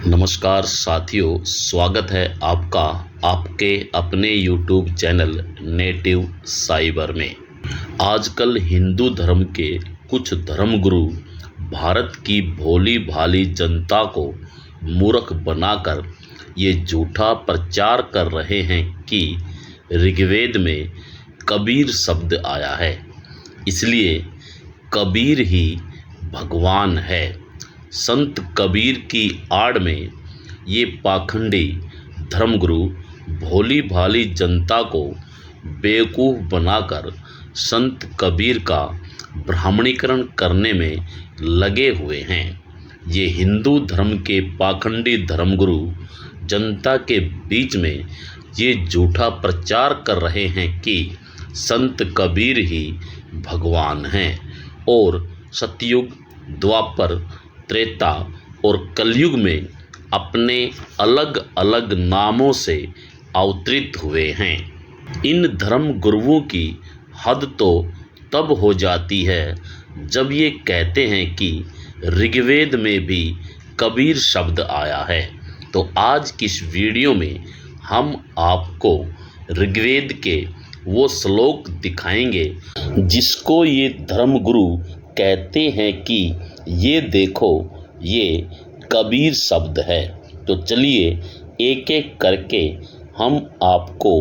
नमस्कार साथियों, स्वागत है आपका आपके अपने YouTube चैनल नेटिव साइबर में। आजकल हिंदू धर्म के कुछ धर्मगुरु भारत की भोली भाली जनता को मूर्ख बनाकर ये झूठा प्रचार कर रहे हैं कि ऋग्वेद में कबीर शब्द आया है, इसलिए कबीर ही भगवान है। संत कबीर की आड़ में ये पाखंडी धर्मगुरु भोली भाली जनता को बेवकूफ़ बनाकर संत कबीर का ब्राह्मणीकरण करने में लगे हुए हैं। ये हिंदू धर्म के पाखंडी धर्मगुरु जनता के बीच में ये झूठा प्रचार कर रहे हैं कि संत कबीर ही भगवान हैं और सतयुग, द्वापर, त्रेता और कलयुग में अपने अलग अलग नामों से अवतरित हुए हैं। इन धर्म गुरुओं की हद तो तब हो जाती है जब ये कहते हैं कि ऋग्वेद में भी कबीर शब्द आया है। तो आज की इस वीडियो में हम आपको ऋग्वेद के वो श्लोक दिखाएंगे जिसको ये धर्मगुरु कहते हैं कि ये देखो, ये कबीर शब्द है। तो चलिए एक एक करके हम आपको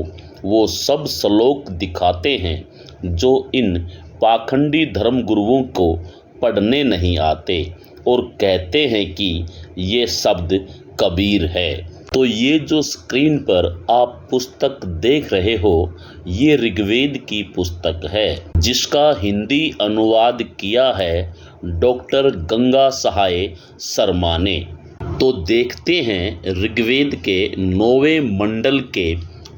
वो सब श्लोक दिखाते हैं जो इन पाखंडी धर्मगुरुओं को पढ़ने नहीं आते और कहते हैं कि ये शब्द कबीर है। तो ये जो स्क्रीन पर आप पुस्तक देख रहे हो, ये ऋग्वेद की पुस्तक है जिसका हिंदी अनुवाद किया है डॉक्टर गंगा सहाय शर्मा ने। तो देखते हैं ऋग्वेद के 9वें मंडल के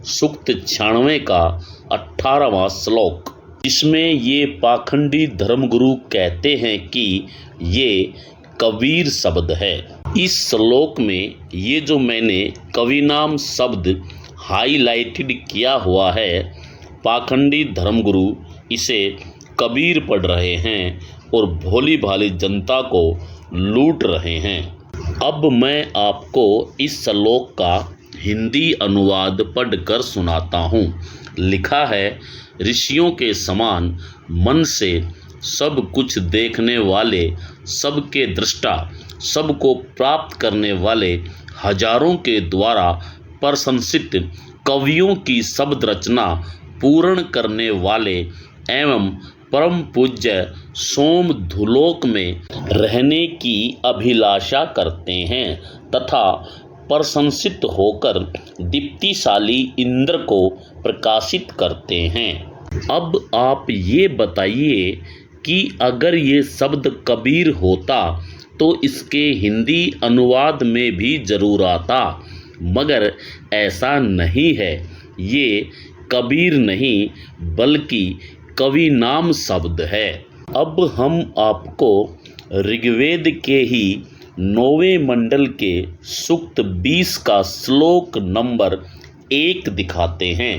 सूक्त 96 का 18वां श्लोक। इसमें ये पाखंडी धर्मगुरु कहते हैं कि ये कबीर शब्द है। इस श्लोक में ये जो मैंने कवि नाम शब्द हाईलाइटेड किया हुआ है, पाखंडी धर्मगुरु इसे कबीर पढ़ रहे हैं और भोली भाली जनता को लूट रहे हैं। अब मैं आपको इस श्लोक का हिंदी अनुवाद पढ़कर सुनाता हूँ। लिखा है, ऋषियों के समान मन से सब कुछ देखने वाले, सबके दृष्टा, सबको प्राप्त करने वाले, हजारों के द्वारा प्रशंसित कवियों की शब्द रचना पूर्ण करने वाले एवं परम पूज्य सोम धुलोक में रहने की अभिलाषा करते हैं तथा प्रशंसित होकर दीप्तिशाली इंद्र को प्रकाशित करते हैं। अब आप ये बताइए कि अगर ये शब्द कबीर होता तो इसके हिंदी अनुवाद में भी जरूर आता, मगर ऐसा नहीं है। ये कबीर नहीं बल्कि कवि नाम शब्द है। अब हम आपको ऋग्वेद के ही 9वें मंडल के सूक्त 20 का श्लोक नंबर 1 दिखाते हैं।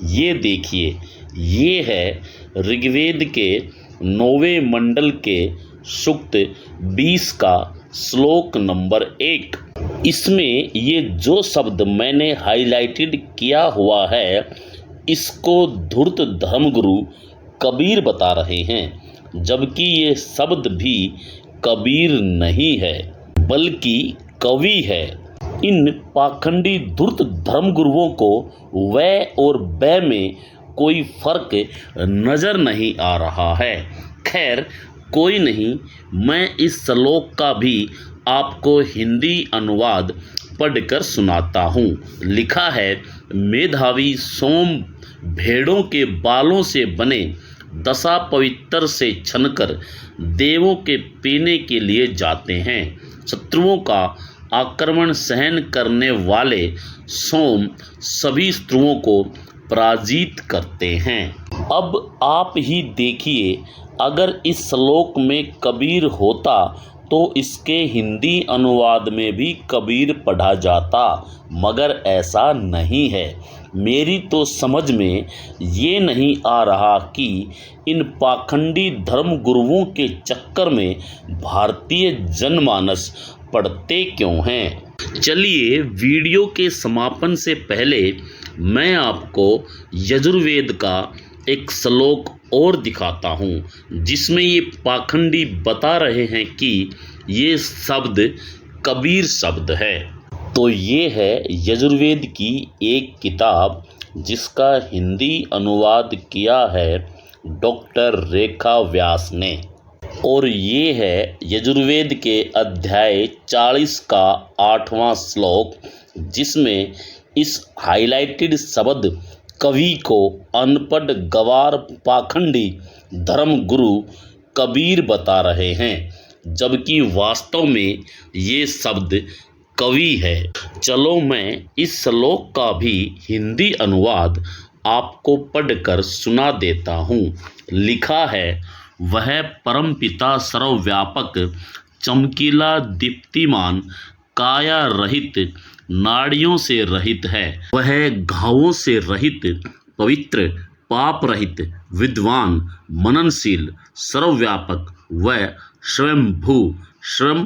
ये देखिए, ये है ऋग्वेद के 9वें मंडल के सूक्त 20 का श्लोक नंबर 1। इसमें ये जो शब्द मैंने हाईलाइटेड किया हुआ है, इसको धूर्त धर्मगुरु कबीर बता रहे हैं, जबकि ये शब्द भी कबीर नहीं है बल्कि कवि है। इन पाखंडी धूर्त धर्मगुरुओं को वै और बै में कोई फर्क नजर नहीं आ रहा है। खैर कोई नहीं, मैं इस श्लोक का भी आपको हिंदी अनुवाद पढ़कर सुनाता हूँ। लिखा है, मेधावी सोम भेड़ों के बालों से बने दशा पवित्र से छनकर देवों के पीने के लिए जाते हैं। शत्रुओं का आक्रमण सहन करने वाले सोम सभी शत्रुओं को पराजित करते हैं। अब आप ही देखिए, अगर इस श्लोक में कबीर होता तो इसके हिंदी अनुवाद में भी कबीर पढ़ा जाता, मगर ऐसा नहीं है। मेरी तो समझ में ये नहीं आ रहा कि इन पाखंडी धर्म गुरुओं के चक्कर में भारतीय जनमानस पढ़ते क्यों हैं? चलिए वीडियो के समापन से पहले मैं आपको यजुर्वेद का एक श्लोक और दिखाता हूँ, जिसमें ये पाखंडी बता रहे हैं कि ये शब्द कबीर शब्द है। तो ये है यजुर्वेद की एक किताब जिसका हिंदी अनुवाद किया है डॉक्टर रेखा व्यास ने, और ये है यजुर्वेद के अध्याय 40 का 8वां श्लोक, जिसमें इस हाइलाइटेड शब्द कवि को अनपढ़ गवार पाखंडी धर्म गुरु कबीर बता रहे हैं, जबकि वास्तव में ये शब्द कवि है। चलो मैं इस श्लोक का भी हिंदी अनुवाद आपको पढ़कर सुना देता हूँ। लिखा है, वह परमपिता सर्वव्यापक चमकीला दीप्तिमान काया रहित नाड़ियों से रहित है। वह घावों से रहित पवित्र पाप रहित विद्वान मननशील सर्वव्यापक व स्वयंभू स्वयं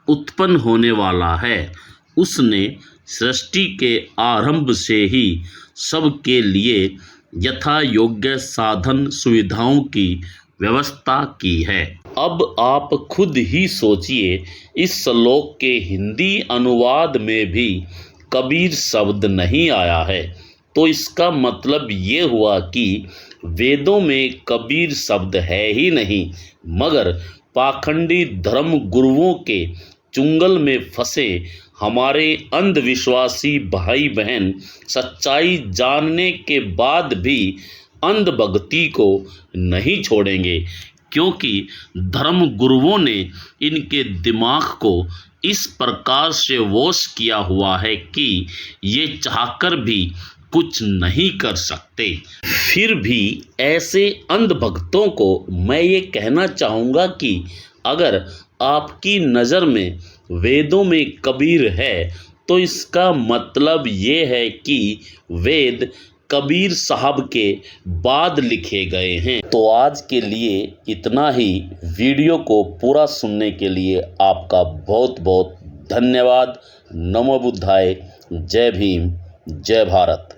उत्पन्न होने वाला है। उसने सृष्टि के आरंभ से ही सबके लिए यथा योग्य साधन सुविधाओं की व्यवस्था की है। अब आप खुद ही सोचिए, इस श्लोक के हिंदी अनुवाद में भी कबीर शब्द नहीं आया है, तो इसका मतलब ये हुआ कि वेदों में कबीर शब्द है ही नहीं, मगर पाखंडी धर्म गुरुओं के चुंगल में फंसे हमारे अंधविश्वासी भाई बहन सच्चाई जानने के बाद भी अंधभक्ति को नहीं छोड़ेंगे, क्योंकि धर्म गुरुओं ने इनके दिमाग को इस प्रकार से वश किया हुआ है कि ये चाहकर भी कुछ नहीं कर सकते। फिर भी ऐसे अंधभक्तों को मैं ये कहना चाहूँगा कि अगर आपकी नज़र में वेदों में कबीर है, तो इसका मतलब ये है कि वेद कबीर साहब के बाद लिखे गए हैं। तो आज के लिए इतना ही। वीडियो को पूरा सुनने के लिए आपका बहुत बहुत धन्यवाद। नमो बुद्धाय। जय भीम, जय भारत।